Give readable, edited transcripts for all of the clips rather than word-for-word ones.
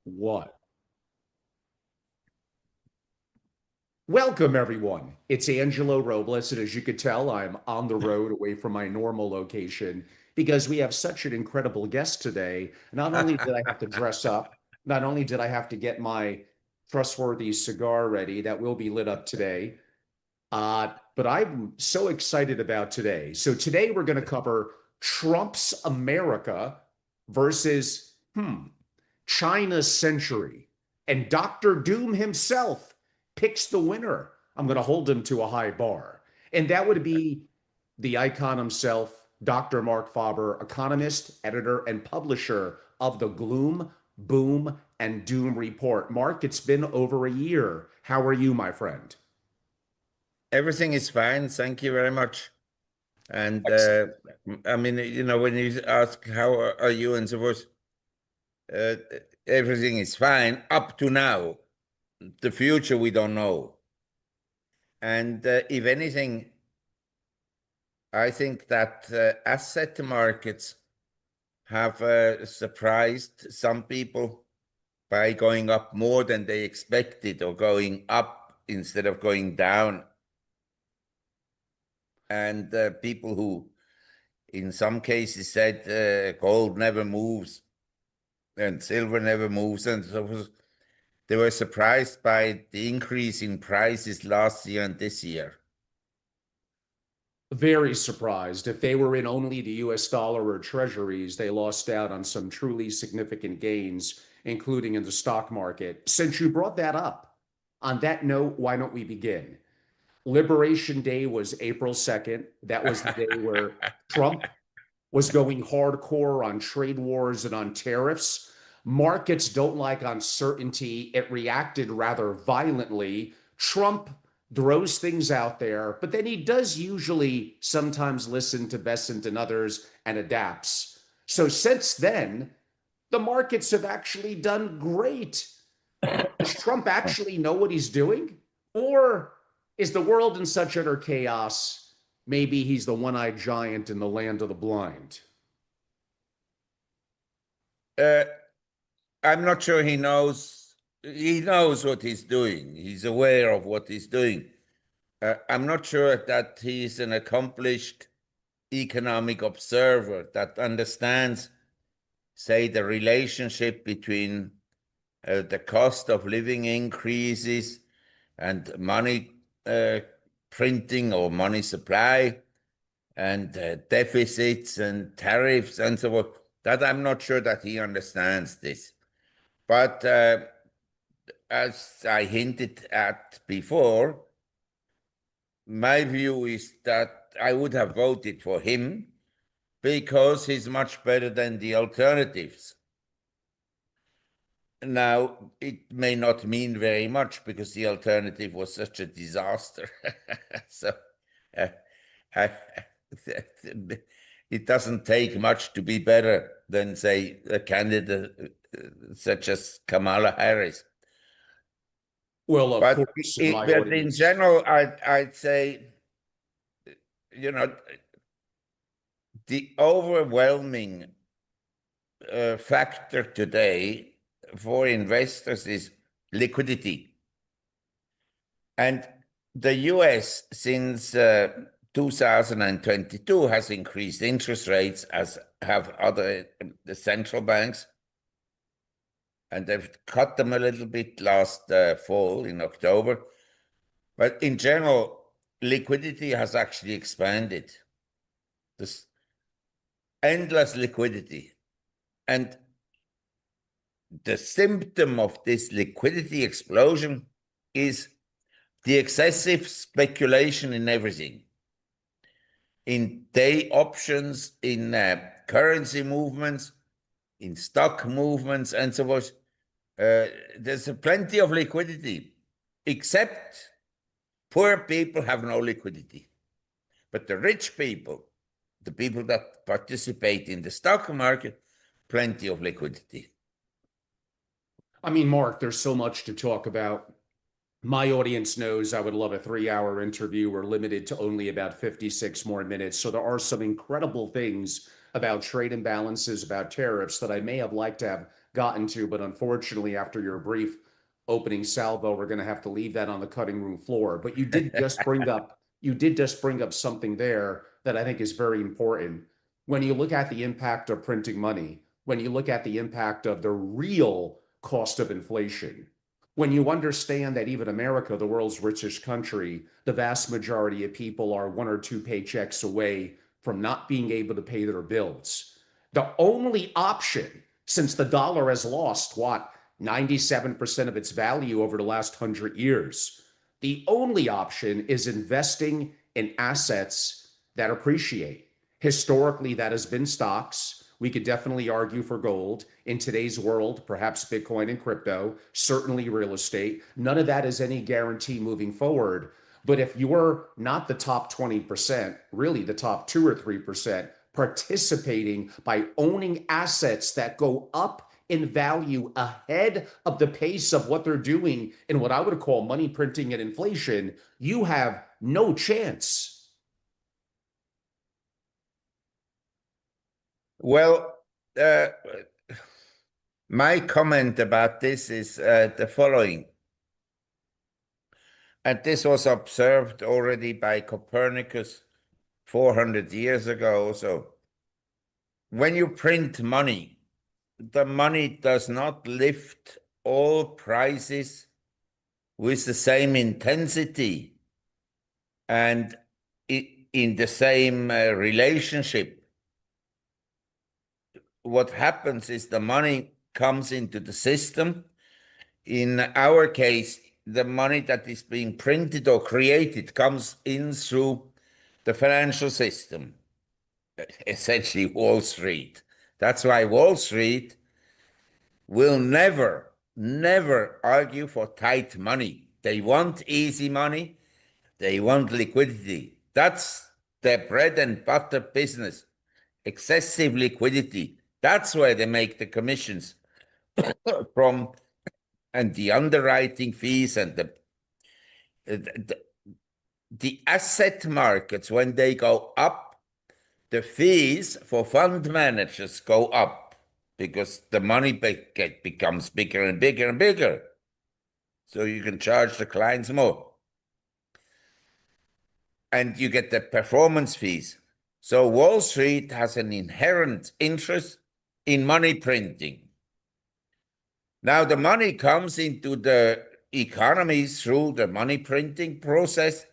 What? Welcome, everyone. It's Angelo Robles, and as you could tell, I'm on the road away from my normal location because we have such an incredible guest today. Not only did I have to dress up, not only did I have to get my trustworthy cigar ready that will be lit up today, but I'm so excited about today. So today we're going to cover Trump's America versus China's century. And Dr. Doom himself picks the winner. I'm going to hold him to a high bar. And that would be the icon himself, Dr. Marc Faber, economist, editor, and publisher of the Gloom, Boom, and Doom Report. Mark, it's been over a year. How are you, my friend? Everything is fine. Thank you very much. And Excellent. I mean, when you ask how are you and so forth, uh, everything is fine up to now. The future we don't know. And if anything, I think that asset markets have surprised some people by going up more than they expected, or going up instead of going down. And people who in some cases said gold never moves and silver never moves, and so they were surprised by the increase in prices last year and this year. Very surprised. If they were in only the US dollar or treasuries, they lost out on some truly significant gains, including in the stock market. Since you brought that up, on that note, why don't we begin? Liberation Day was April 2nd. That was the day where Trump was going hardcore on trade wars and on tariffs. Markets don't like uncertainty. It reacted rather violently. Trump throws things out there, but then he does usually sometimes listen to Besant and others and adapts. So since then, the markets have actually done great. Does Trump actually know what he's doing? Or is the world in such utter chaos? Maybe he's the one eyed giant in the land of the blind. Uh, I'm not sure he knows. He knows what he's doing. He's aware of what he's doing. I'm not sure that he's an accomplished economic observer that understands, say, the relationship between the cost of living increases and money printing or money supply, and deficits and tariffs and so on. That I'm not sure that he understands this. But as I hinted at before, my view is that I would have voted for him because he's much better than the alternatives. Now, it may not mean very much because the alternative was such a disaster. So uh, I, it doesn't take much to be better than, say, a candidate such as Kamala Harris. Well, of But course, in my but in audience, general, I'd say, you know, the overwhelming factor today for investors is liquidity. And the US, since 2022, has increased interest rates, as have the central banks. And they've cut them a little bit last fall in October. But in general, liquidity has actually expanded. This endless liquidity. And the symptom of this liquidity explosion is the excessive speculation in everything, in day options, in currency movements, in stock movements, and so forth. There's plenty of liquidity, except poor people have no liquidity. But the rich people, the people that participate in the stock market, plenty of liquidity. I mean, Mark, there's so much to talk about. My audience knows I would love a 3 hour interview. We're limited to only about 56 more minutes. So there are some incredible things about trade imbalances, about tariffs that I may have liked to have gotten to, but unfortunately, after your brief opening salvo, we're going to have to leave that on the cutting room floor. But you did just bring up something there that I think is very important. When you look at the impact of printing money, when you look at the impact of the real cost of inflation, when you understand that even America, the world's richest country, the vast majority of people are one or two paychecks away from not being able to pay their bills. The only option, since the dollar has lost, what, 97% of its value over the last 100 years, the only option is investing in assets that appreciate. Historically, that has been stocks. We could definitely argue for gold. In today's world, perhaps Bitcoin and crypto, certainly real estate. None of that is any guarantee moving forward. But if you're not the top 20%, really the top 2 or 3%, participating by owning assets that go up in value ahead of the pace of what they're doing in what I would call money printing and inflation, you have no chance. Well, my comment about this is the following. And this was observed already by Copernicus 400 years ago. So when you print money, the money does not lift all prices with the same intensity and in the same relationship. What happens is the money comes into the system. In our case, the money that is being printed or created comes in through the financial system, essentially Wall Street. That's why Wall Street will never, never argue for tight money. They want easy money. They want liquidity. That's their bread and butter business. Excessive liquidity. That's where they make the commissions from, and the underwriting fees and the asset markets, when they go up, the fees for fund managers go up because the money becomes bigger and bigger and bigger. So you can charge the clients more. And you get the performance fees. So Wall Street has an inherent interest in money printing. Now the money comes into the economy through the money printing process,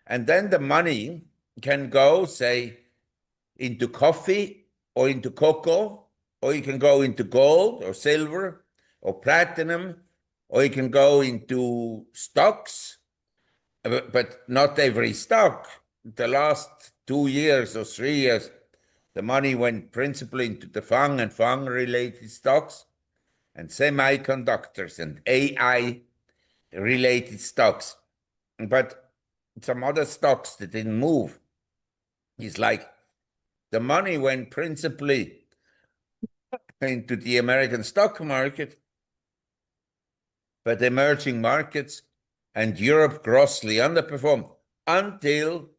and then the money can go, say, into coffee or into cocoa, or you can go into gold or silver or platinum, or you can go into stocks, but not every stock. The last 2 years or 3 years, the money went principally into the FANG and FANG-related stocks and semiconductors and AI-related stocks. But some other stocks that didn't move. It's like the money went principally into the American stock market, but emerging markets and Europe grossly underperformed until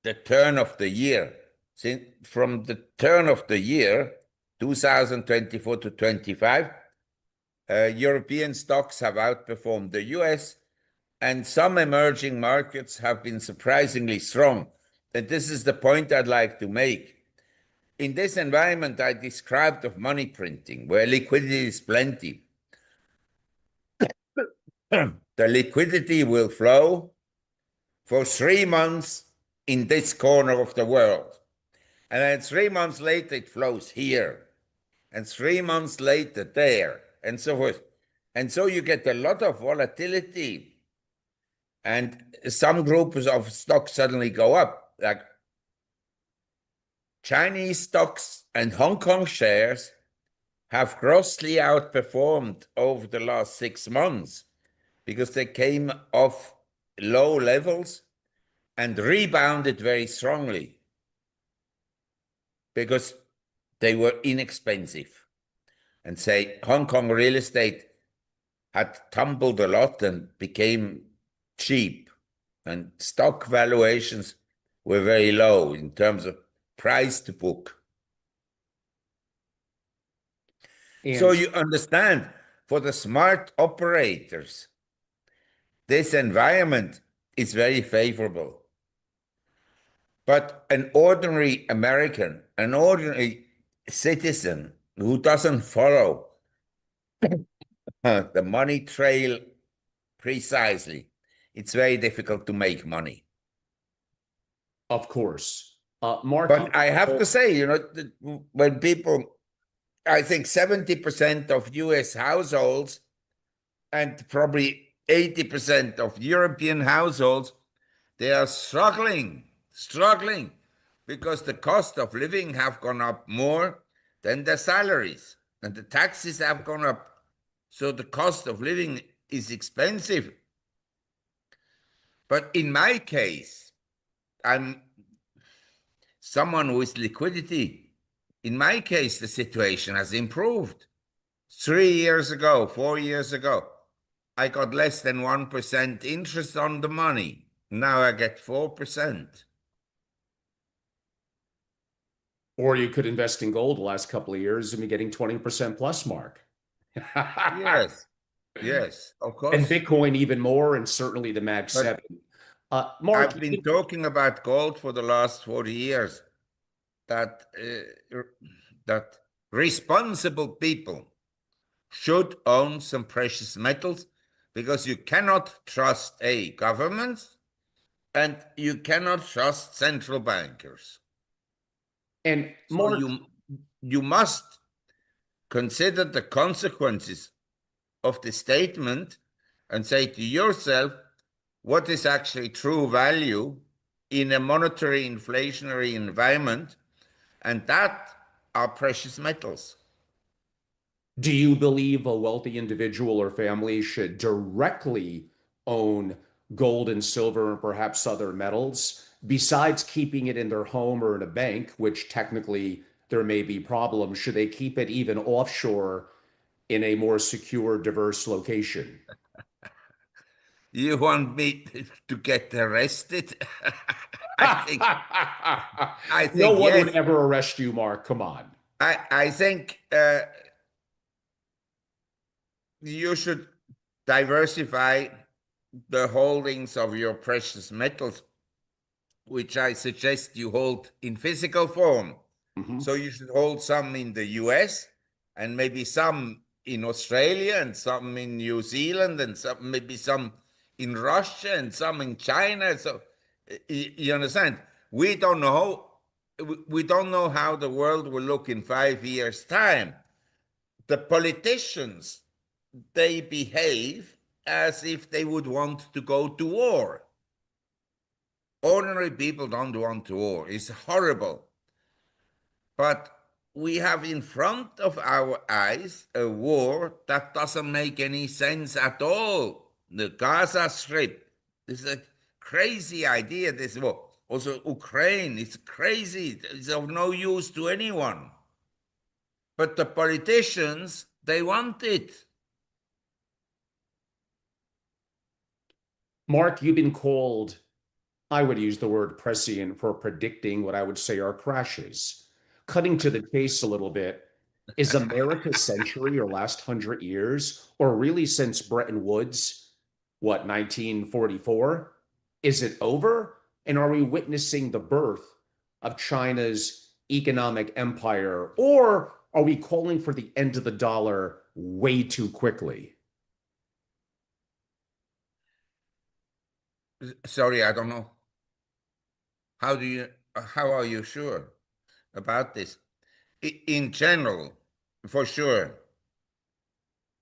the turn of the year. From the turn of the year, 2024 to 25, European stocks have outperformed the US, and some emerging markets have been surprisingly strong. And this is the point I'd like to make. In this environment I described of money printing, where liquidity is plenty, the liquidity will flow for 3 months in this corner of the world. And then 3 months later, it flows here. And 3 months later, there, and so forth. And so you get a lot of volatility. And some groups of stocks suddenly go up, like Chinese stocks and Hong Kong shares have grossly outperformed over the last 6 months because they came off low levels and rebounded very strongly because they were inexpensive. And say Hong Kong real estate had tumbled a lot and became cheap, and stock valuations were very low in terms of price to book. So And you understand, for the smart operators, this environment is very favorable. But an ordinary American, an ordinary citizen who doesn't follow the money trail precisely, it's very difficult to make money. of course, Mark, But I have to say, when people, I think 70% of US households and probably 80% of European households, they are struggling because the cost of living have gone up more than their salaries and the taxes have gone up. So the cost of living is expensive. But in my case, I'm someone with liquidity. In my case, the situation has improved. 3 years ago, 4 years ago, I got less than 1% interest on the money. Now I get 4%. or you could invest in gold the last couple of years and be getting 20% plus, Mark. Yes, yes, of And course. Bitcoin even more, and certainly the Mag But 7. Mark, I've been talking about gold for the last 40 years that that responsible people should own some precious metals because you cannot trust a government and you cannot trust central bankers. and So Mark, you must consider the consequences of the statement and say to yourself, what is actually true value in a monetary inflationary environment? And that are precious metals. do you believe a wealthy individual or family should directly own gold and silver and perhaps other metals, besides keeping it in their home or in a bank, which technically there may be problems? Should they keep it even offshore in a more secure, diverse location? You want me to get arrested? I think I No think one would yes. ever arrest you, Mark. Come on. I think you should diversify the holdings of your precious metals, which I suggest you hold in physical form. Mhm. So you should hold some in the US and maybe some in Australia and some in New Zealand and maybe some in Russia and some in China. So you understand? We don't know. We don't know how the world will look in 5 years' time. The politicians, they behave as if they would want to go to war. Ordinary people don't want to war. It's horrible. But we have in front of our eyes a war that doesn't make any sense at all. The Gaza Strip, this is a crazy idea, this war. Also, Ukraine, it's crazy. It's of no use to anyone. But the politicians, they want it. Mark, you've been called, I would use the word prescient for predicting what I would say are crashes. Cutting to the chase a little bit, is America's century or last 100 years, or really since Bretton Woods, what, 1944? Is it over? And are we witnessing the birth of China's economic empire? Or are we calling for the end of the dollar way too quickly? Sorry, I don't know. How are you sure about this? In general, for sure,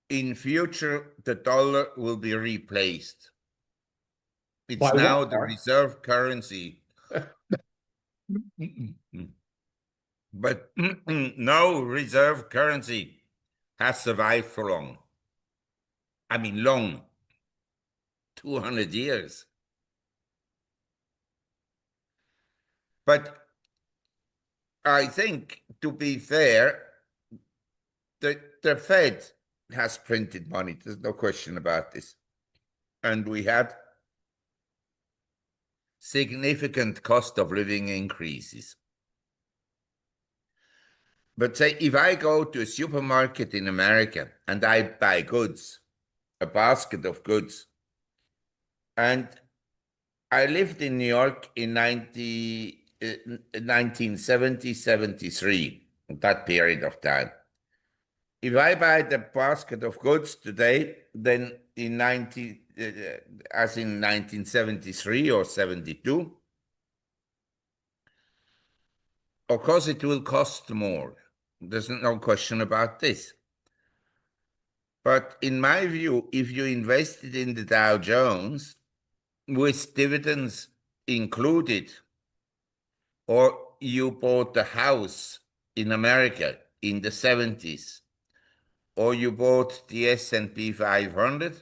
in future, the dollar will be replaced. By It's what, now the Mark? reserve currency. But no reserve currency has survived for long. I mean, long, 200 years. But I think, to be fair, the Fed has printed money. There's no question about this. And we had significant cost of living increases. But say if I go to a supermarket in America and I buy goods, a basket of goods, and I lived in New York in 1970, 73, that period of time. If I buy the basket of goods today, then as in 1973 or 72, of course it will cost more. There's no question about this. But in my view, if you invested in the Dow Jones with dividends included, or you bought a house in America in the 70s, or you bought the S&P 500,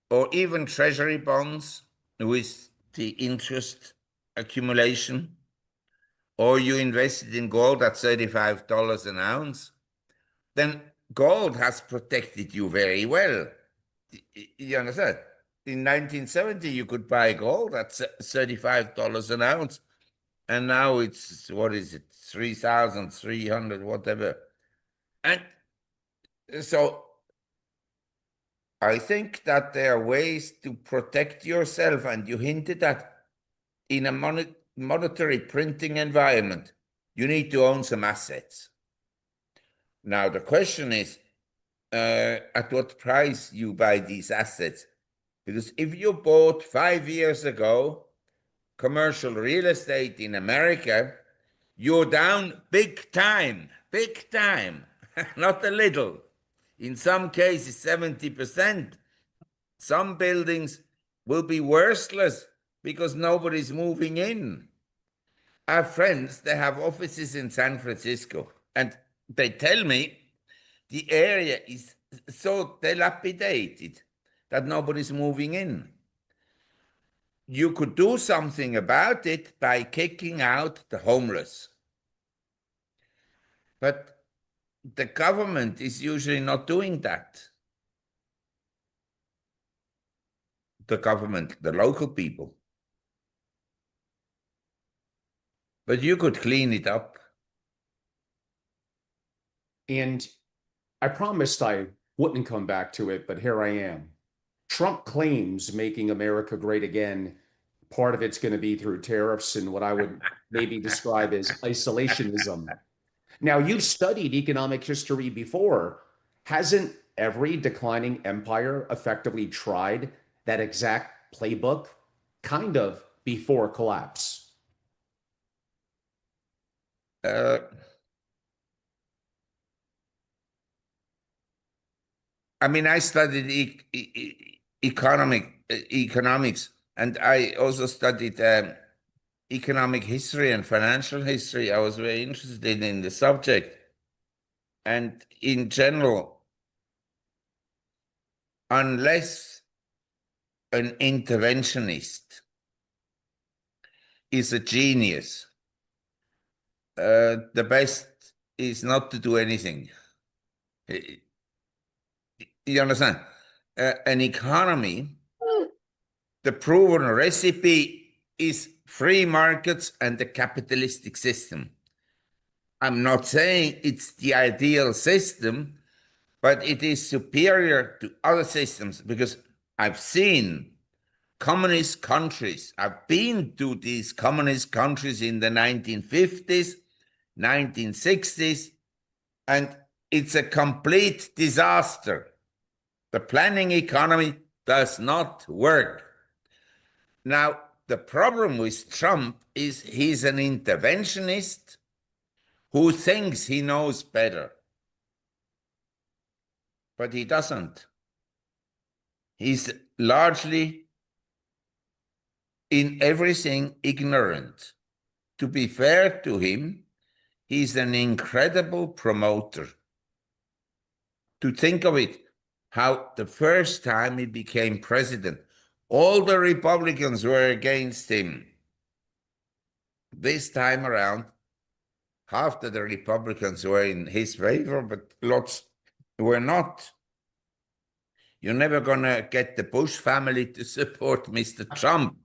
or even treasury bonds with the interest accumulation, or you invested in gold at $35 an ounce, then gold has protected you very well. You understand? In 1970, you could buy gold at $35 an ounce, and now it's, what is it, 3,300, whatever. And so I think that there are ways to protect yourself, and you hinted at in a monetary printing environment, you need to own some assets. Now, the question is, at what price you buy these assets? Because if you bought 5 years ago commercial real estate in America, you're down big time, not a little. In some cases, 70%. Some buildings will be worthless because nobody's moving in. I have friends, they have offices in San Francisco, and they tell me the area is so dilapidated that nobody's moving in. You could do something about it by kicking out the homeless. But the government is usually not doing that. The government, the local people. But you could clean it up. And I promised I wouldn't come back to it, but here I am. Trump claims making America great again. Part of it's going to be through tariffs and what I would maybe describe as isolationism. Now, you've studied economic history before. Hasn't every declining empire effectively tried that exact playbook, kind of before collapse? I mean, I studied economics, and I also studied economic history and financial history. I was very interested in the subject. And in general, unless an interventionist is a genius, the best is not to do anything. You understand? An economy, the proven recipe is free markets and the capitalistic system. I'm not saying it's the ideal system, but it is superior to other systems because I've seen communist countries. I've been to these communist countries in the 1950s, 1960s, and it's a complete disaster. The planning economy does not work. Now, the problem with Trump is he's an interventionist who thinks he knows better. But he doesn't. He's largely in everything ignorant. To be fair to him, he's an incredible promoter. To think of it, how the first time he became president, all the Republicans were against him. This time around, half of the Republicans were in his favor, but lots were not. You're never going to get the Bush family to support Mr. Trump.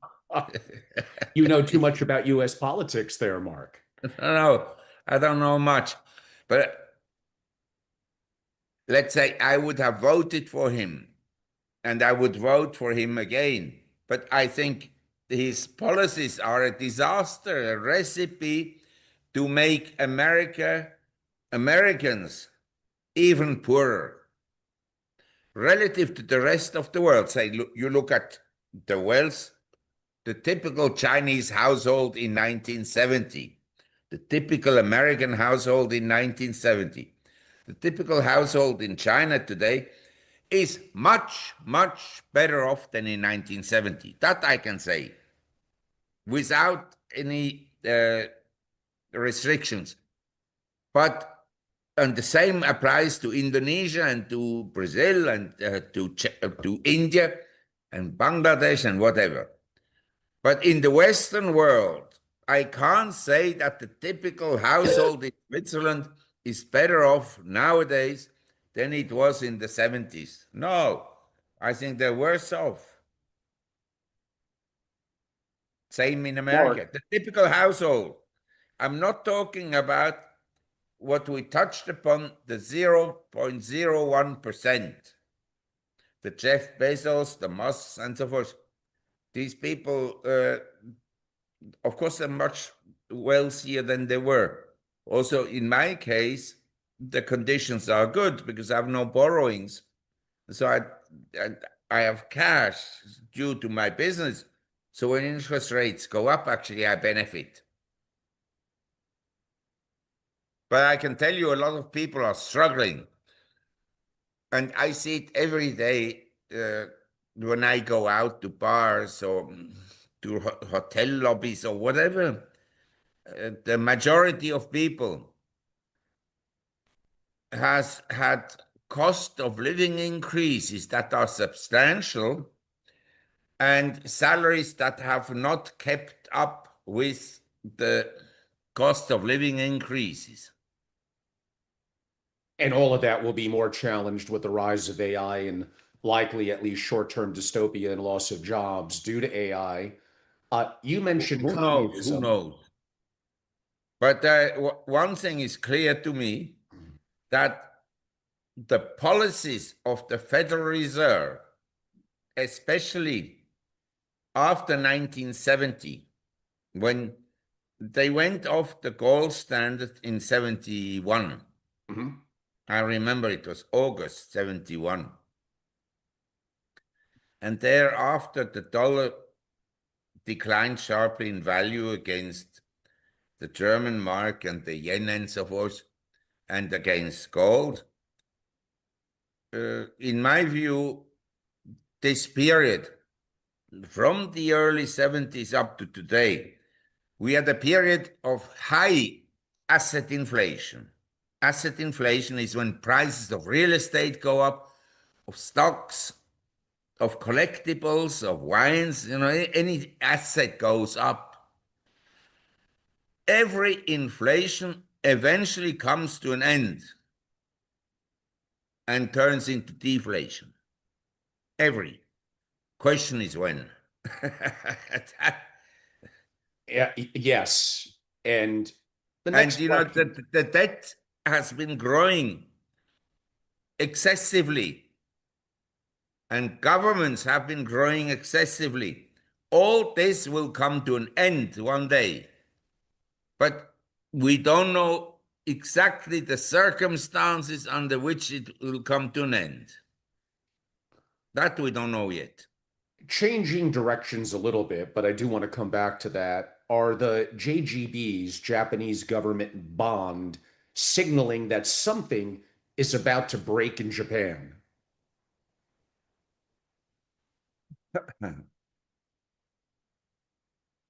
You know too much about US politics there, Mark. No, I don't know much. But let's say I would have voted for him and I would vote for him again. But I think his policies are a disaster, a recipe to make Americans even poorer relative to the rest of the world. Say, you look at the wealth, the typical Chinese household in 1970, the typical American household in 1970, the typical household in China today is much, much better off than in 1970. That I can say without any restrictions. And the same applies to Indonesia and to Brazil and to India and Bangladesh and whatever. But in the Western world, I can't say that the typical household in Switzerland is better off nowadays than it was in the 70s. No, I think they're worse off. Same in America. Mark. The typical household. I'm not talking about what we touched upon, the 0.01%. The Jeff Bezos, the Musks, and so forth. These people, of course, are much wealthier than they were. Also, in my case, the conditions are good because I have no borrowings. So I have cash due to my business. So when interest rates go up, actually, I benefit. But I can tell you a lot of people are struggling. And I see it every day when I go out to bars or to hotel lobbies or whatever. The majority of people has had cost of living increases that are substantial and salaries that have not kept up with the cost of living increases. And all of that will be more challenged with the rise of AI and likely at least short-term dystopia and loss of jobs due to AI. You mentioned Who knows? Who communism. knows? But one thing is clear to me, that the policies of the Federal Reserve, especially after 1970, when they went off the gold standard in 71. Mhm. I remember it was August 71. And thereafter, the dollar declined sharply in value against the German mark and the yen and so forth, and against gold. In my view, this period, from the early 70s up to today, we had a period of high asset inflation. Asset inflation is when prices of real estate go up, of stocks, of collectibles, of wines, any asset goes up. Every inflation eventually comes to an end and turns into deflation. Every. Question is when. Yeah, yes. And the And next question. the debt has been growing excessively, and governments have been growing excessively. All this will come to an end one day, but we don't know exactly the circumstances under which it will come to an end. That we don't know yet. Changing directions a little bit, but I do want to come back to that. Are the JGBs, Japanese government bond, signaling that something is about to break in Japan?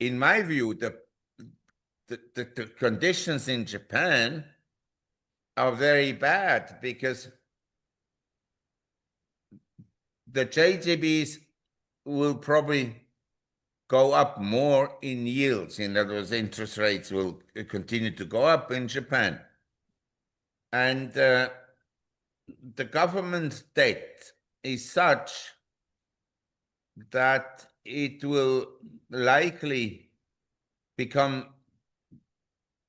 In my view, the conditions in Japan are very bad because the JGBs will probably go up more in yields. In other words, interest rates will continue to go up in Japan. And the government debt is such that it will likely become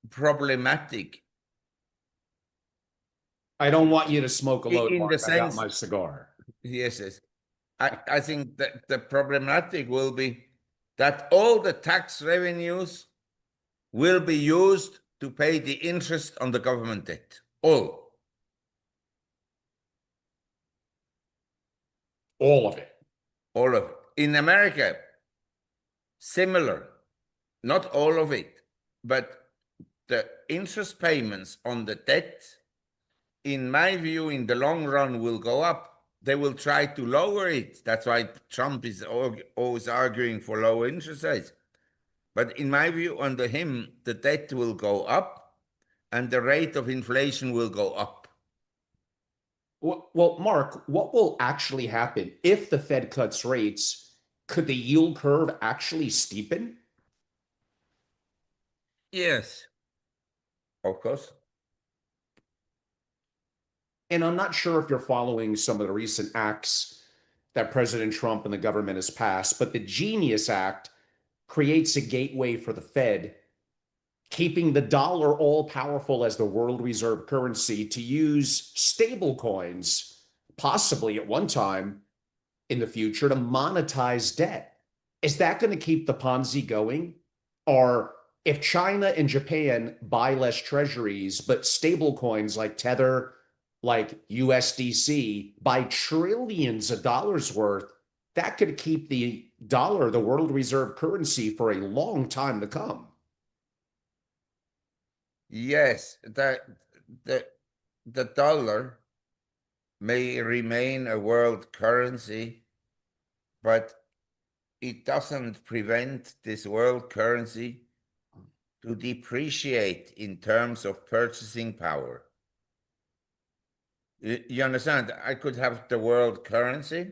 problematic I don't want you to smoke a load, In the Mark. I got sense, my cigar. yes, yes. I think that the problematic will be that all the tax revenues will be used to pay the interest on the government debt. All All of it. of it. In America, similar, not all of it, but the interest payments on the debt, in my view, in the long run will go up. They will try to lower it. That's why Trump is always arguing for lower interest rates. But in my view, under him, the debt will go up and the rate of inflation will go up. Well, Mark, what will actually happen if the Fed cuts rates? Could the yield curve actually steepen? Yes, of course. And I'm not sure if you're following some of the recent acts that President Trump and the government has passed, but the Genius Act creates a gateway for the Fed, keeping the dollar all powerful as the world reserve currency to use stable coins, possibly at one time in the future, to monetize debt. Is that going to keep the Ponzi going? Or if China and Japan buy less treasuries, but stable coins like Tether, like USDC, buy trillions of dollars worth, that could keep the dollar, the world reserve currency, for a long time to come. Yes, the dollar may remain a world currency, but it doesn't prevent this world currency to depreciate in terms of purchasing power. You understand? I could have the world currency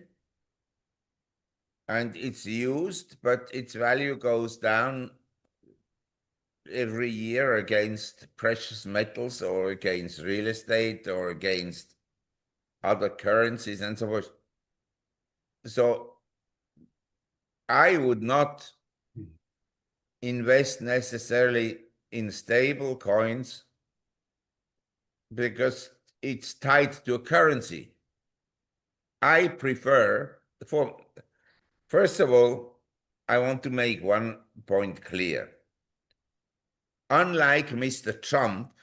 and it's used, but its value goes down every year against precious metals or against real estate or against other currencies and so forth. So I would not invest necessarily in stable coins because it's tied to a currency. I prefer, first of all, I want to make one point clear. Unlike Mr. Trump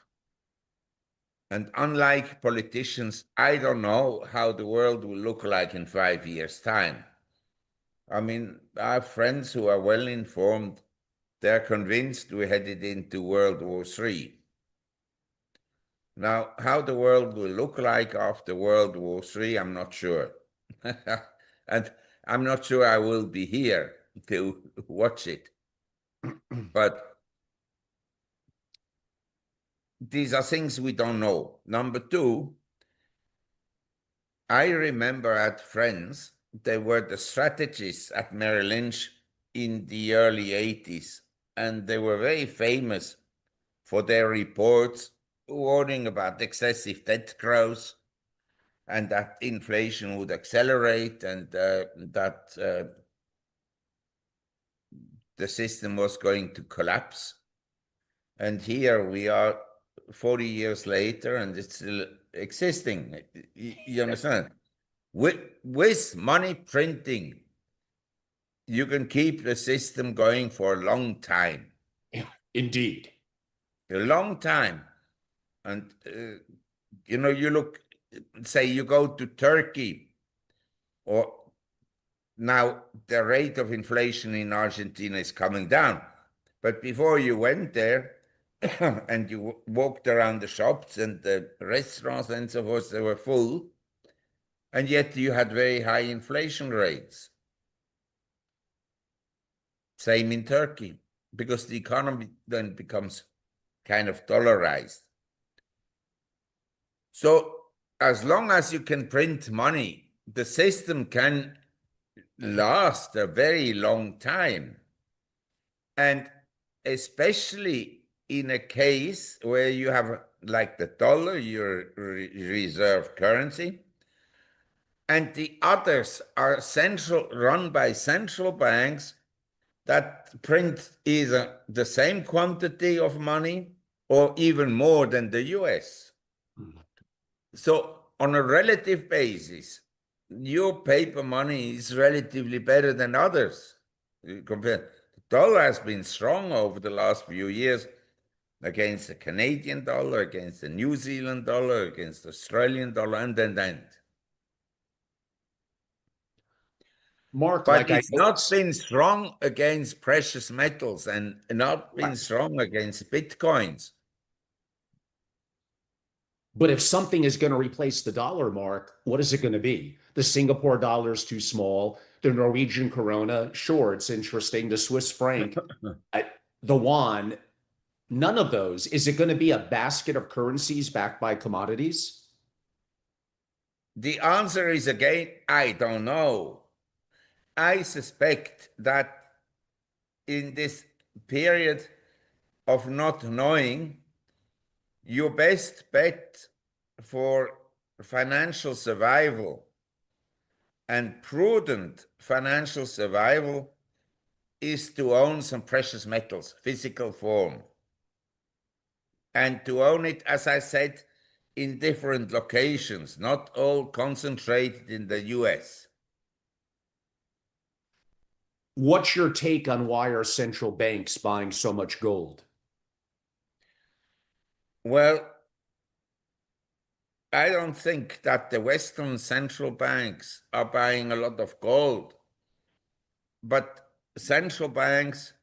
and unlike politicians, I don't know how the world will look like in 5 years' time. I mean, I have friends who are well informed. They're convinced we're headed into World War III. Now, how the world will look like after World War III, I'm not sure. And I'm not sure I will be here to watch it. But these are things we don't know. Number two, I remember at Friends, they were the strategists at Merrill Lynch in the early 80s, and they were very famous for their reports warning about excessive debt growth and that inflation would accelerate and that the system was going to collapse. And here we are 40 years later and it's still existing. You understand? With money printing, you can keep the system going for a long time. Indeed. A long time. And, you know, you look, say you go to Turkey, or now the rate of inflation in Argentina is coming down. But before you went there and you walked around the shops and the restaurants and so forth, they were full. And yet you had very high inflation rates. Same in Turkey, because the economy then becomes kind of dollarized. So as long as you can print money, the system can last a very long time. And especially in a case where you have like the dollar, your reserve currency, and the others are run by central banks that print either the same quantity of money or even more than the US. So on a relative basis, your paper money is relatively better than others. Compare. The dollar has been strong over the last few years against the Canadian dollar, against the New Zealand dollar, against the Australian dollar, and. Mark, But like I it's not always, been strong against precious metals and not been right. strong against bitcoins. But if something is going to replace the dollar, Mark, what is it going to be? The Singapore dollar is too small. The Norwegian krona, sure, it's interesting. The Swiss franc, the yuan, none of those. Is it going to be a basket of currencies backed by commodities? The answer is again, I don't know. I suspect that in this period of not knowing, your best bet for financial survival and prudent financial survival is to own some precious metals, physical form. And to own it, as I said, in different locations, not all concentrated in the US. What's your take on why are central banks buying so much gold? Well, I don't think that the Western central banks are buying a lot of gold, but central banks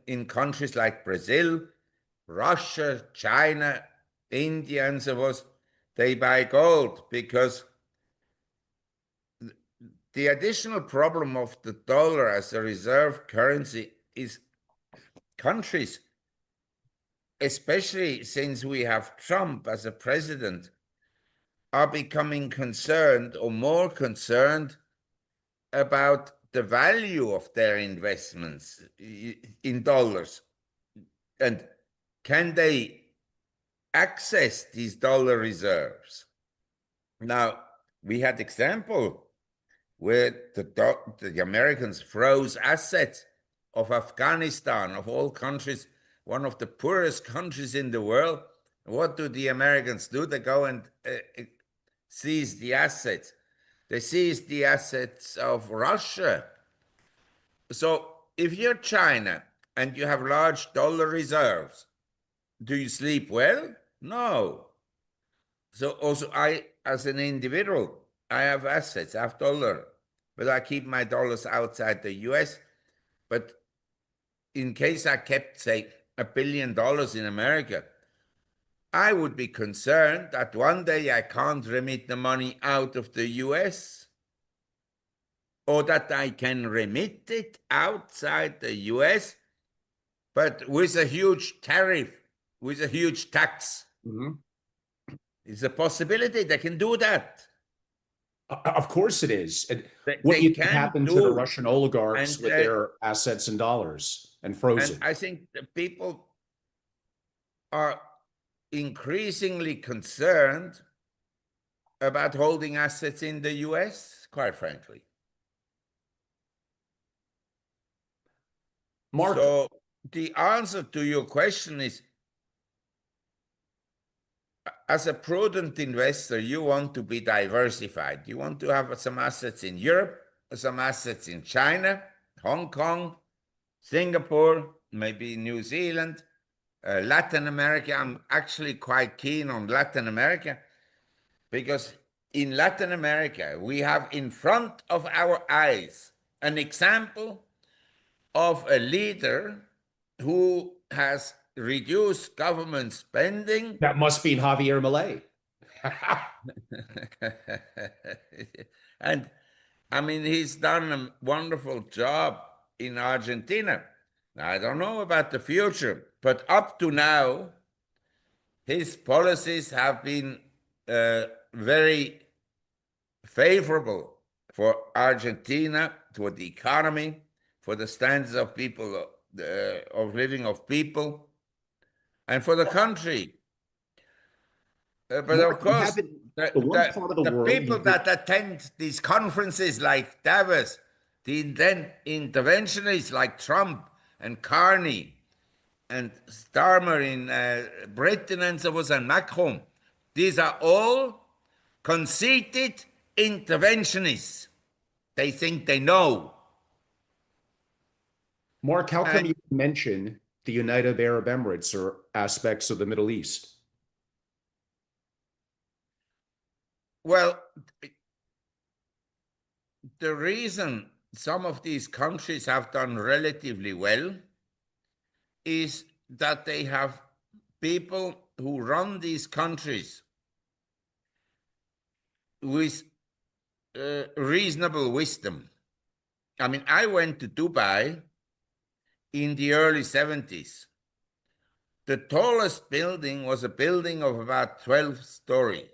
in countries like Brazil, Russia, China, India, and so forth, they buy gold because the additional problem of the dollar as a reserve currency is countries, especially since we have Trump as a president, are becoming concerned or more concerned about the value of their investments in dollars. And can they access these dollar reserves? Now, we had example where the Americans froze assets of Afghanistan, of all countries, one of the poorest countries in the world. What do the Americans do? They go and seize the assets. They seized the assets of Russia. So if you're China and you have large dollar reserves, do you sleep well? No. So also I, as an individual, I have assets, I have dollar, but I keep my dollars outside the US. But in case I kept, say, $1 billion in America, I would be concerned that one day I can't remit the money out of the US, or that I can remit it outside the US, but with a huge tariff, with a huge tax. Mhm. It's a possibility they can do that. Of course it is. And what do They you think can happened to the do. Russian oligarchs And with their assets in dollars and frozen? I think the people are increasingly concerned about holding assets in the US, quite frankly. Mark, So the answer to your question is, as a prudent investor, you want to be diversified. You want to have some assets in Europe, some assets in China, Hong Kong, Singapore, maybe New Zealand, Latin America. I'm actually quite keen on Latin America because in Latin America, we have in front of our eyes an example of a leader who has reduced government spending. that must be Javier Milei. And I mean, he's done a wonderful job in Argentina. Now, I don't know about the future, but up to now, his policies have been very favorable for Argentina, for the economy, for the standards of people, of living of people, and for the country. But of Mark, we course, haven't, the one part of the the world people you could, that attend these conferences like Davos, the interventionists like Trump and Carney and Starmer in Britain and so forth, and Macron, These are all conceited interventionists. They think they know. Mark, how come And you mention the United Arab Emirates or aspects of the Middle East? well, the reason some of these countries have done relatively well is that they have people who run these countries with reasonable wisdom. I mean, I went to Dubai in the early 70s. The tallest building was a building of about 12 stories.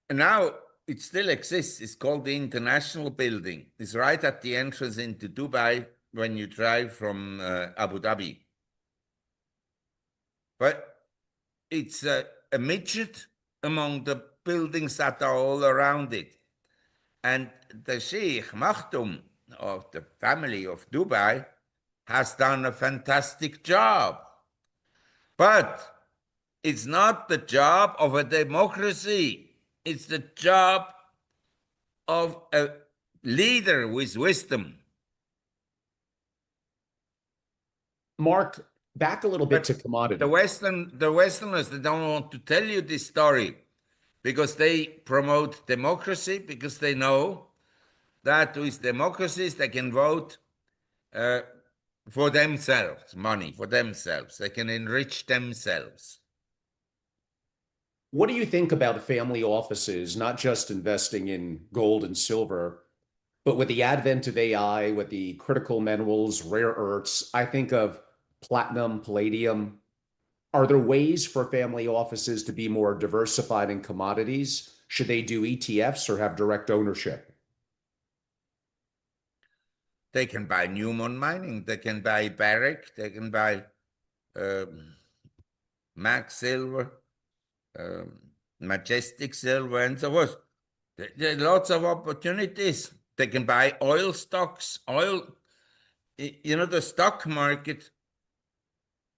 And now it still exists. It's called the International Building. It's right at the entrance into Dubai when you drive from Abu Dhabi. But it's a midget among the buildings that are all around it. And the Sheikh Maktoum of the family of Dubai has done a fantastic job. But it's not the job of a democracy. It's the job of a leader with wisdom. Mark, back a little bit to But commodity. the Westerners, they don't want to tell you this story because they promote democracy, because they know that with democracies they can vote for themselves, money for themselves. They can enrich themselves. What do you think about family offices, not just investing in gold and silver, but with the advent of AI, with the critical minerals, rare earths? I think of platinum, palladium. Are there ways for family offices to be more diversified in commodities? Should they do ETFs or have direct ownership? They can buy Newmont Mining, they can buy Barrick, they can buy Max Silver, um, Majestic Silver, and so forth. There are lots of opportunities. They can buy oil stocks. The stock market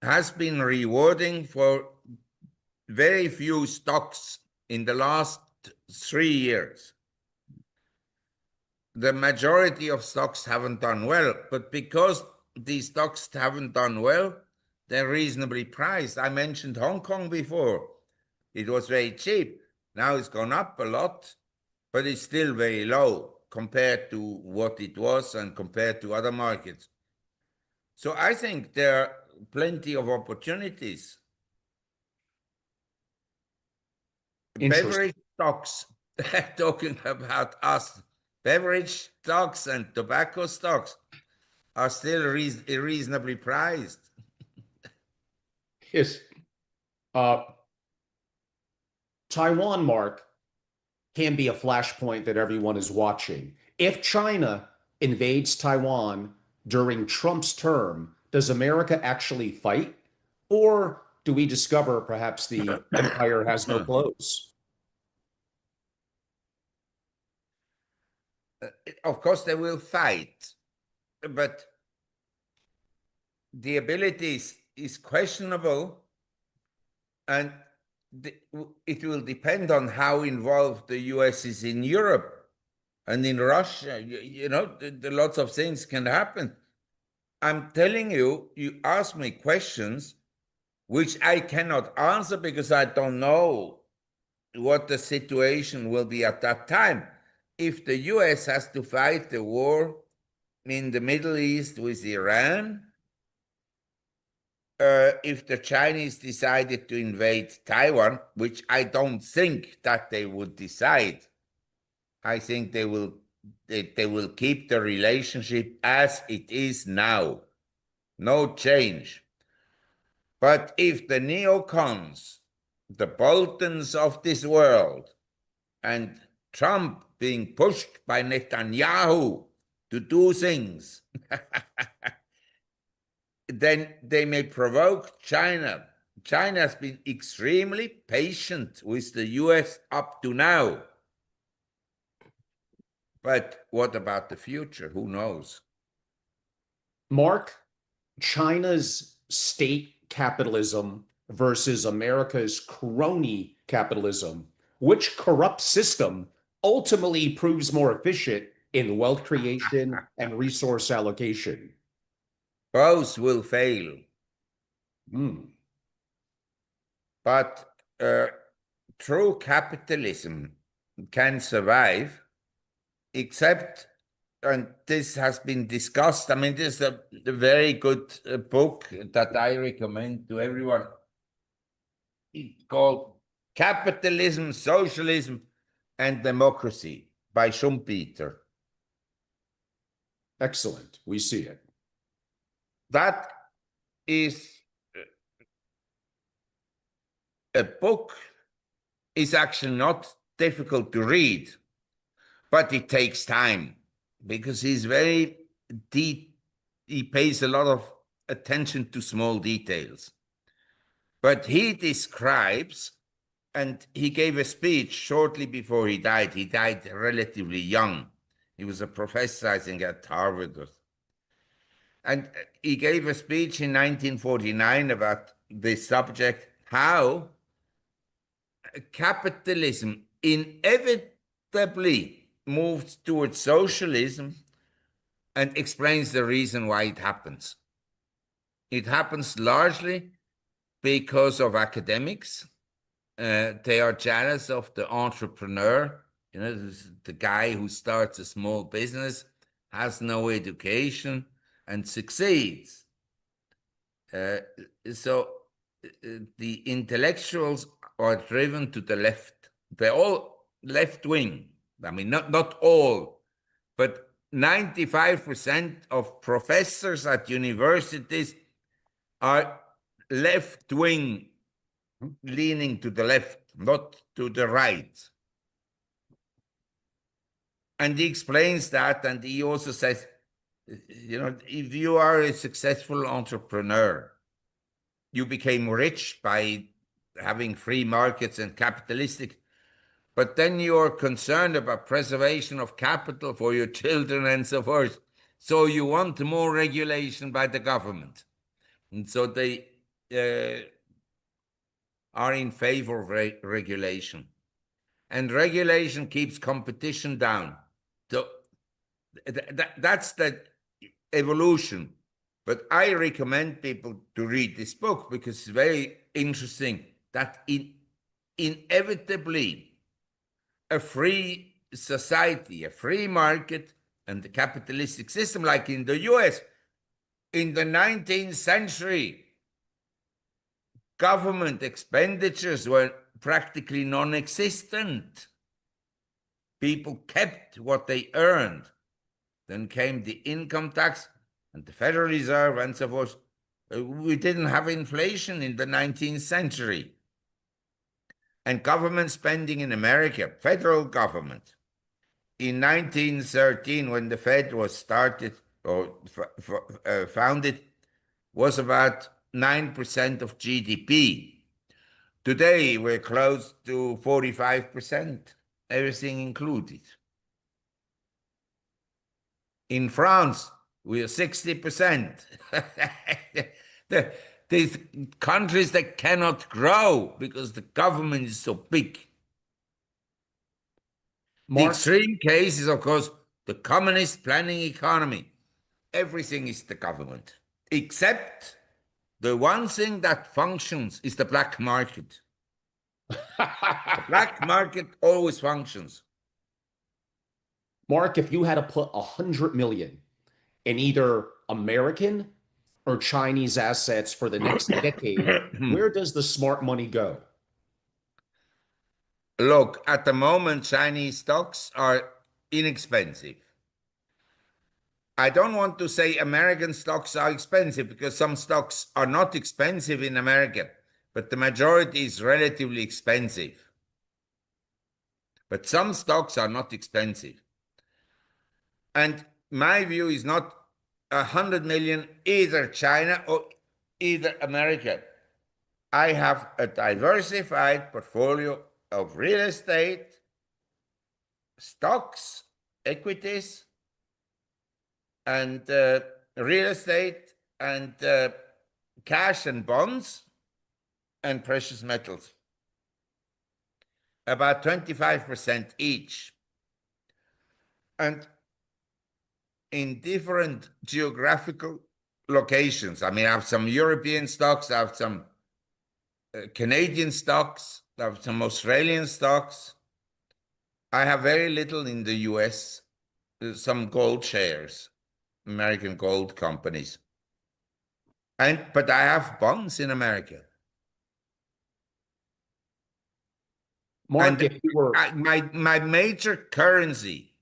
has been rewarding for very few stocks in the last 3 years. The majority of stocks haven't done well, but because these stocks haven't done well, they're reasonably priced. I mentioned Hong Kong before. It was very cheap. Now it's gone up a lot, but it's still very low compared to what it was and compared to other markets. So I think there are plenty of opportunities. Interesting. Beverage stocks, talking about us, beverage stocks and tobacco stocks are still reasonably priced. Yes. Uh, Taiwan, Mark, can be a flashpoint that everyone is watching. If China invades Taiwan during Trump's term, does America actually fight? Or do we discover perhaps the empire has no clothes? Of course, they will fight, but the ability is questionable, and it will depend on how involved the US is in Europe and in Russia. Lots of things can happen. I'm telling you, you ask me questions which I cannot answer because I don't know what the situation will be at that time. If the US has to fight the war in the Middle East with Iran, if the Chinese decided to invade Taiwan, which I don't think that they would decide, I think they will keep the relationship as it is now. No change. But if the neocons, the Boltons of this world, and Trump being pushed by Netanyahu to do things, then they may provoke China. China has been extremely patient with the US up to now. But what about the future? Who knows? Mark, China's state capitalism versus America's crony capitalism, which corrupt system ultimately proves more efficient in wealth creation and resource allocation? Both will fail. Hmm. But true capitalism can survive, except, and this has been discussed. I mean, this is a very good book that I recommend to everyone. It's called Capitalism, Socialism, and Democracy by Schumpeter. Excellent. We see it. That is a book is actually not difficult to read, but it takes time because he's very deep. He pays a lot of attention to small details. But he describes, and he gave a speech shortly before he died. He died relatively young. He was a professor, I think, at Harvard. And he gave a speech in 1949 about this subject, how capitalism inevitably moved towards socialism, and explains the reason why it happens. It happens largely because of academics. They are jealous of the entrepreneur, the guy who starts a small business, has no education, and succeeds. So the intellectuals are driven to the left. They're all left wing. I mean, not all, but 95% of professors at universities are left wing, leaning to the left, not to the right. And he explains that, and he also says, if you are a successful entrepreneur, you became rich by having free markets and capitalistic, but then you're concerned about preservation of capital for your children and so forth. So you want more regulation by the government. And so they are in favor of regulation. And regulation keeps competition down. So that's the evolution. But I recommend people to read this book because it's very interesting that inevitably a free society, a free market, and the capitalistic system, like in the US, in the 19th century, government expenditures were practically non-existent. People kept what they earned. Then came the income tax and the Federal Reserve and so forth. We didn't have inflation in the 19th century. And government spending in America, federal government, in 1913, when the Fed was started or founded, was about 9% of GDP. Today, we're close to 45%, everything included. In France, we are 60%. These countries that cannot grow because the government is so big. The extreme case is, of course, the communist planning economy. Everything is the government, except the one thing that functions is the black market. The black market always functions. Mark, if you had to put 100 million in either American or Chinese assets for the next decade, where does the smart money go? Look, at the moment, Chinese stocks are inexpensive. I don't want to say American stocks are expensive because some stocks are not expensive in America, but the majority is relatively expensive. But some stocks are not expensive. And my view is not 100 million either China or either America. I have a diversified portfolio of real estate, stocks, equities, and real estate and cash and bonds and precious metals, about 25% each. And in different geographical locations. I mean, I have some European stocks, I have some Canadian stocks, I have some Australian stocks. I have very little in the US, some gold shares, American gold companies. But I have bonds in America. Mark, And if you were my major currency,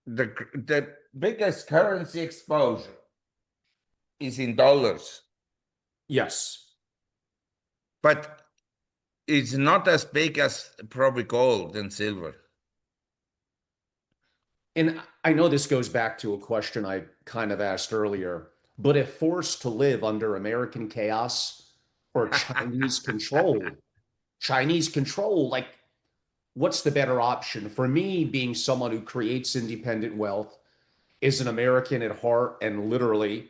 the biggest currency exposure is in dollars, yes. but it's not as big as probably gold and silver. And I know this goes back to a question I kind of asked earlier, but if forced to live under American chaos or Chinese control, like what's the better option? For me, being someone who creates independent wealth, is an American at heart and literally,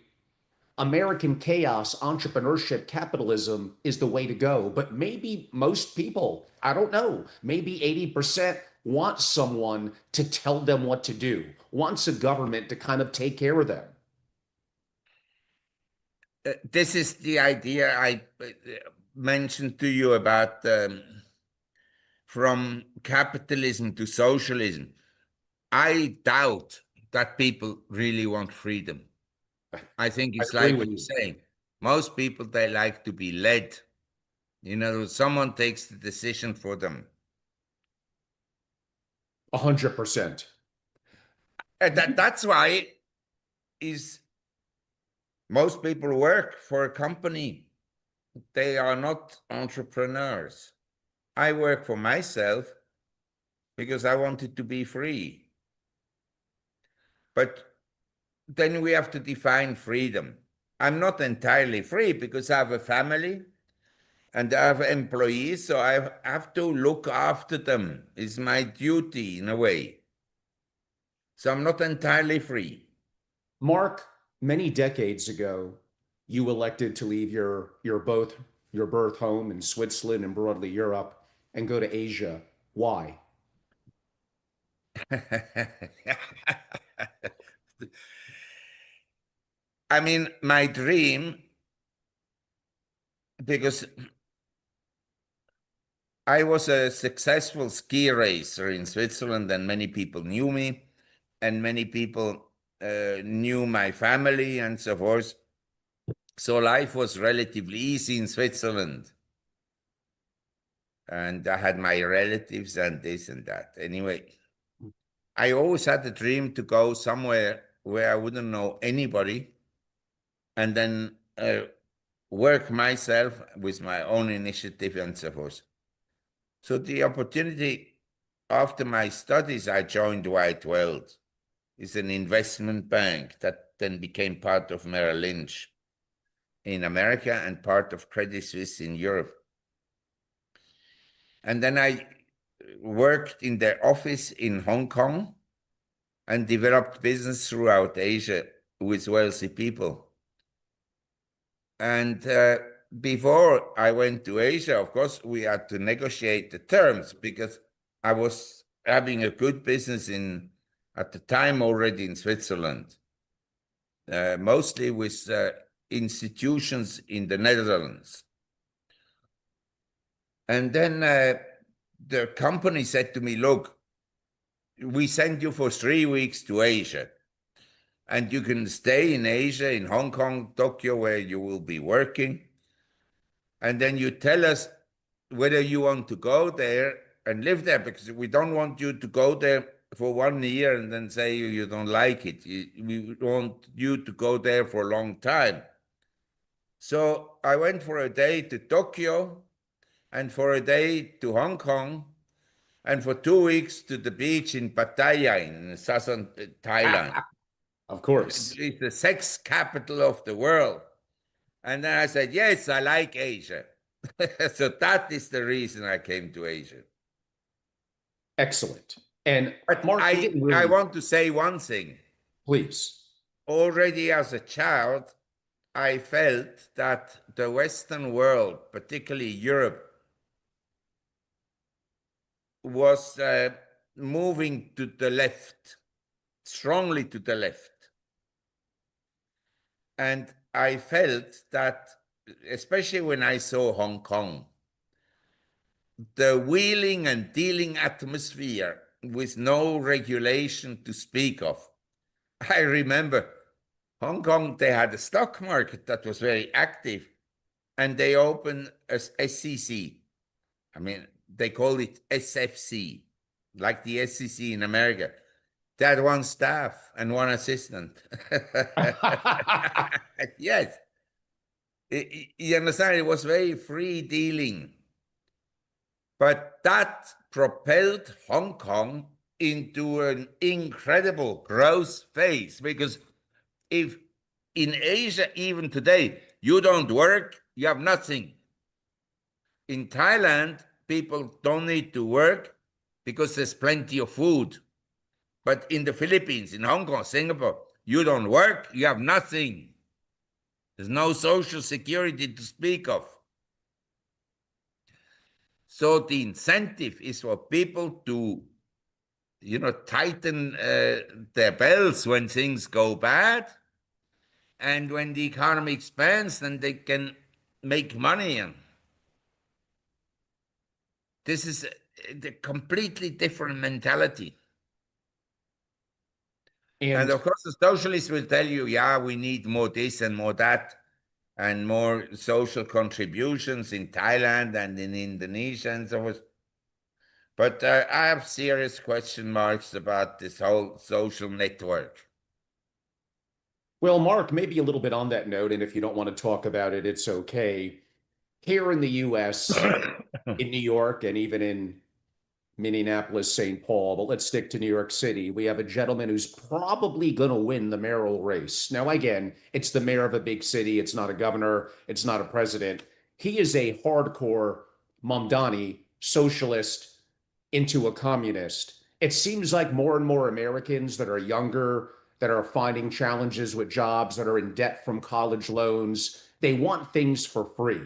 American chaos, entrepreneurship, capitalism is the way to go. But maybe most people, I don't know, maybe 80% want someone to tell them what to do, wants a government to kind of take care of them. This is the idea I mentioned to you about from capitalism to socialism. I doubt that people really want freedom. I think I it's agree like with you're you. saying. Most people, they like to be led. Someone takes the decision for them. 100%. And that's why is most people work for a company. They are not entrepreneurs. I work for myself because I wanted to be free. But then we have to define freedom. I'm not entirely free because I have a family and I have employees, so I have to look after them. It's my duty in a way. So I'm not entirely free. Mark, many decades ago, you elected to leave your birth home in Switzerland and broadly Europe and go to Asia. Why? I mean, my dream, because I was a successful ski racer in Switzerland, and many people knew me, and many people knew my family and so forth. So life was relatively easy in Switzerland. And I had my relatives and this and that. Anyway, I always had the dream to go somewhere where I wouldn't know anybody and then work myself with my own initiative and so forth. So the opportunity after my studies, I joined White Wells. It's an investment bank that then became part of Merrill Lynch in America and part of Credit Suisse in Europe. And then I worked in their office in Hong Kong and developed business throughout Asia with wealthy people. And before I went to Asia, of course, we had to negotiate the terms because I was having a good business at the time already in Switzerland, mostly with institutions in the Netherlands. And then the company said to me, look, we send you for 3 weeks to Asia. And you can stay in Asia, in Hong Kong, Tokyo, where you will be working. And then you tell us whether you want to go there and live there, because we don't want you to go there for 1 year and then say you don't like it. We want you to go there for a long time. So I went for a day to Tokyo and for a day to Hong Kong and for 2 weeks to the beach in Pattaya in southern Thailand. Of course. It's the sex capital of the world. And then I said, yes, I like Asia. So that is the reason I came to Asia. Excellent. And But Mark, we didn't I really, want to say one thing. please. already as a child, I felt that the Western world, particularly Europe, was moving to the left, strongly to the left. And I felt that, especially when I saw Hong Kong, the wheeling and dealing atmosphere with no regulation to speak of. I remember Hong Kong, they had a stock market that was very active, and they opened a SEC. I mean, they call it SFC, like the SEC in America. They had one staff and one assistant. Yes. You understand? It was very free dealing. But that propelled Hong Kong into an incredible growth phase, because if in Asia, even today, you don't work, you have nothing. In Thailand, people don't need to work because there's plenty of food. But in the Philippines, in Hong Kong, Singapore, you don't work, you have nothing. There's no social security to speak of. So the incentive is for people to, tighten their belts when things go bad. And when the economy expands, then they can make money. And this is a completely different mentality. And of course, the socialists will tell you, yeah, we need more this and more that, and more social contributions in Thailand and in Indonesia and so forth. But I have serious question marks about this whole social network. Well, Mark, maybe a little bit on that note, and if you don't want to talk about it, it's okay. Here in the US, in New York, and even in Minneapolis, St. Paul, but let's stick to New York City. We have a gentleman who's probably going to win the mayoral race. Now, again, it's the mayor of a big city. It's not a governor. It's not a president. He is a hardcore Mamdani socialist into a communist. It seems like more and more Americans that are younger, that are finding challenges with jobs, that are in debt from college loans, they want things for free.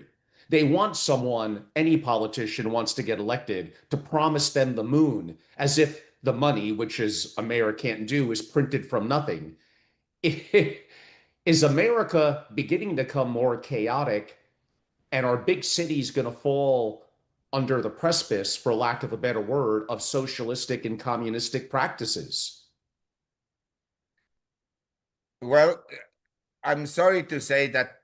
They want someone, any politician wants to get elected, to promise them the moon, as if the money, which is a mayor can't do, is printed from nothing. Is America beginning to become more chaotic, and are big cities going to fall under the precipice, for lack of a better word, of socialistic and communistic practices? Well, I'm sorry to say that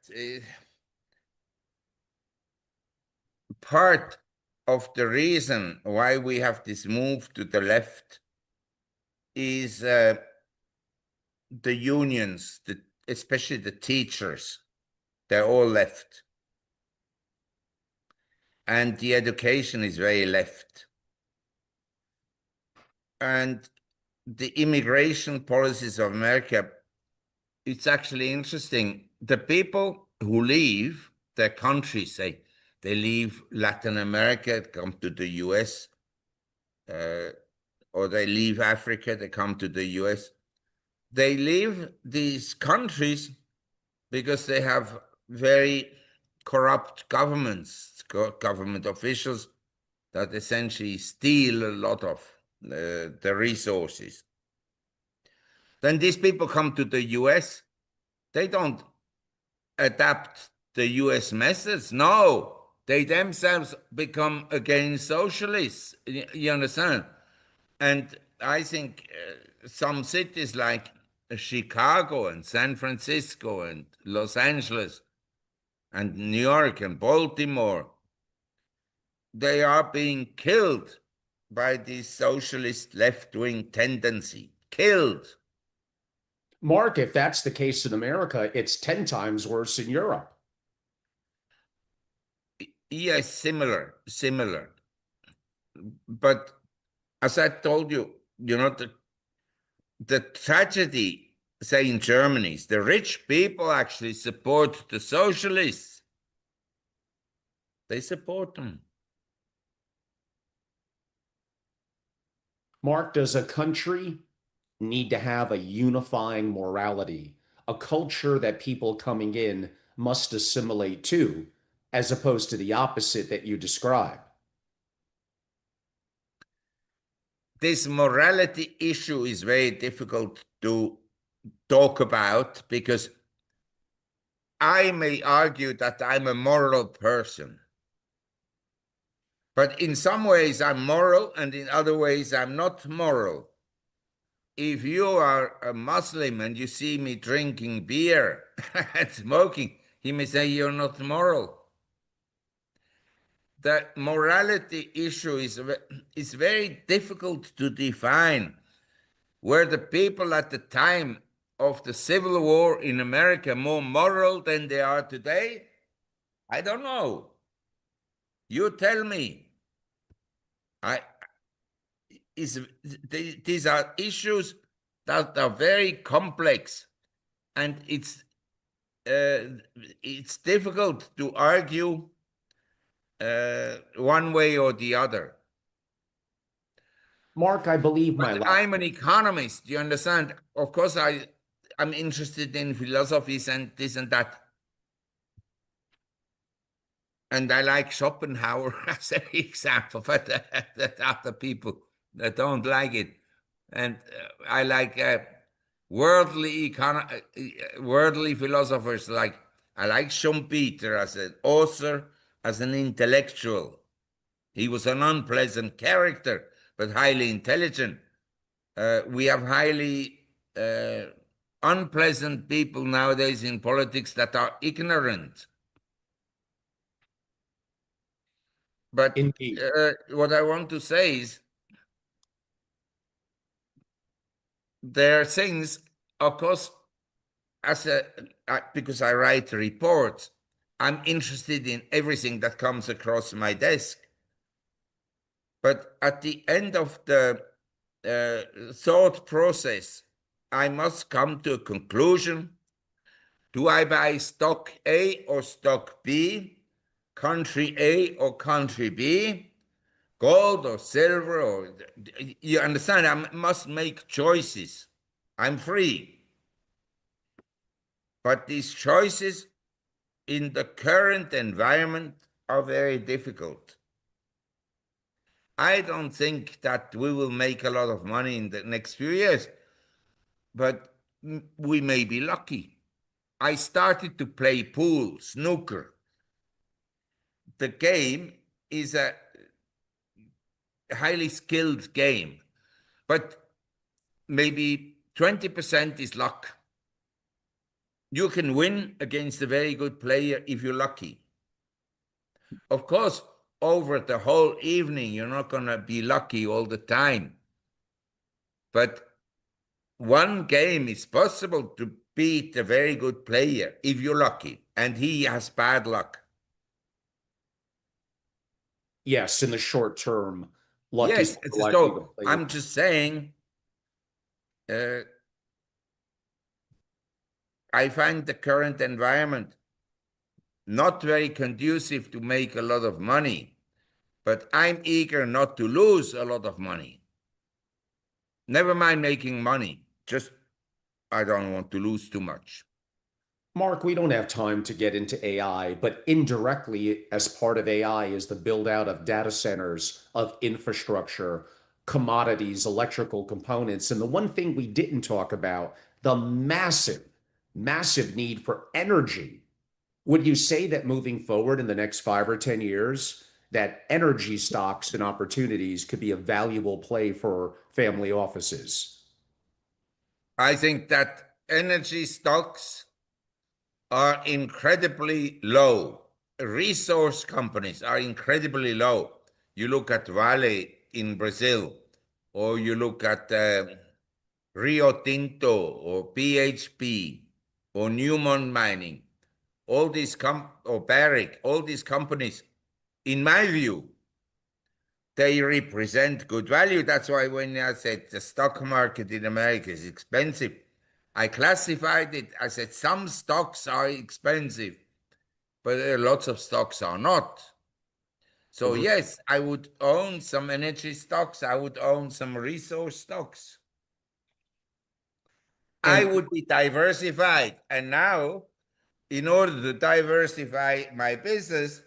part of the reason why we have this move to the left is the unions, especially the teachers. They're all left. And the education is very left. And the immigration policies of America, it's actually interesting. The people who leave their countries, say, they leave Latin America, come to the US, or they leave Africa, they come to the US. They leave these countries because they have very corrupt governments, government officials that essentially steal a lot of the resources. Then these people come to the US, they don't adapt the US methods. No, they themselves become again socialists. You understand? And I think some cities like Chicago and San Francisco and Los Angeles and New York and Baltimore, they are being killed by this socialist left-wing tendency. Killed. Mark, if that's the case in America, it's 10 times worse in Europe. Yes, similar. But as I told you, the tragedy, say in Germany, is the rich people actually support the socialists. They support them. Mark, does a country need to have a unifying morality a culture that people coming in must assimilate to, as opposed to the opposite that you describe. This morality issue is very difficult to talk about because I may argue that I'm a moral person. But in some ways I'm moral, and in other ways I'm not moral. If you are a Muslim and you see me drinking beer and smoking, he may say you're not moral. The morality issue is very difficult to define. Were the people at the time of the Civil War in America more moral than they are today? I don't know. You tell me. These are issues that are very complex, and it's difficult to argue one way or the other. Mark, I believe my But last. I'm an economist, you understand? Of course, I'm interested in philosophies and this and that. And I like Schopenhauer as an example, but that other people that don't like it. And I like worldly philosophers. I like Schumpeter as an author, as an intellectual. He was an unpleasant character, but highly intelligent. We have highly unpleasant people nowadays in politics that are ignorant. But Indeed. what I want to say is there are things, of course, because I write reports, I'm interested in everything that comes across my desk. But at the end of the thought process, I must come to a conclusion. Do I buy stock A or stock B, country A or country B, gold or silver? Or you understand? I must make choices. I'm free. But these choices in the current environment are very difficult. I don't think that we will make a lot of money in the next few years, but we may be lucky. I started to play pool, snooker. The game is a highly skilled game, but maybe 20% is luck. You can win against a very good player if you're lucky. Of course, over the whole evening, you're not going to be lucky all the time. But one game is possible to beat a very good player if you're lucky, and he has bad luck. Yes, in the short term, luck is Yes, more likely to so play. I'm just saying, I find the current environment not very conducive to make a lot of money, but I'm eager not to lose a lot of money. Never mind making money, just I don't want to lose too much. Mark, we don't have time to get into AI, but indirectly, as part of AI, is the build out of data centers, of infrastructure, commodities, electrical components. And the one thing we didn't talk about, the massive need for energy. Would you say that moving forward in the next 5 or 10 years, that energy stocks and opportunities could be a valuable play for family offices? I think that energy stocks are incredibly low. Resource companies are incredibly low. You look at Vale in Brazil, or you look at Rio Tinto, or BHP, or Newmont Mining, all these or Barrick, all these companies, in my view, they represent good value. That's why when I said the stock market in America is expensive, I classified it. I said some stocks are expensive, but lots of stocks are not. So yes, I would own some energy stocks. I would own some resource stocks. I And would be diversified. And now, in order to diversify my business,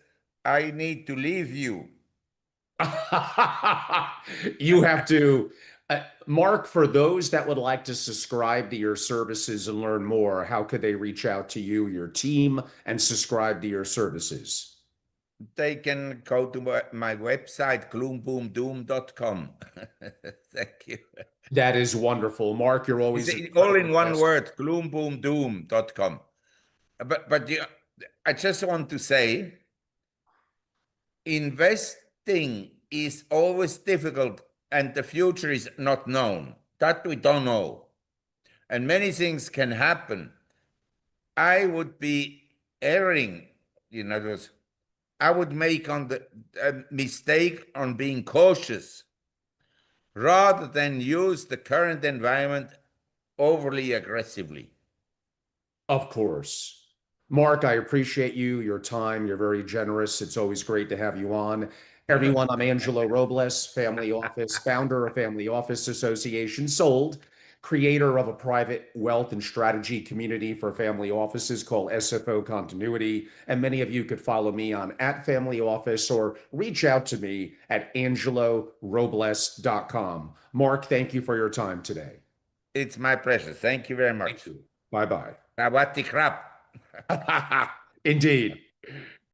I need to leave you. you have to, Mark, for those that would like to subscribe to your services and learn more, how could they reach out to you, your team, and subscribe to your services? They can go to my website, gloomboomdoom.com. Thank you. That is wonderful. Mark, you're It's always an all in incredible one guest. word, gloomboomdoom.com. But I just want to say, investing is always difficult and the future is not known. That we don't know. And many things can happen. I would be erring, I would make on the mistake on being cautious rather than use the current environment overly aggressively. Of course. Mark, I appreciate you, your time. You're very generous. It's always great to have you on. Everyone, I'm Angelo Robles, Family Office, founder of Family Office Association, sold, creator of a private wealth and strategy community for family offices called SFO Continuity. And many of you could follow me on @Family Office or reach out to me at angelorobles.com. Mark, thank you for your time today. It's my pleasure. Thank you very much. Thank you. Bye-bye. Now, what the crap? Indeed.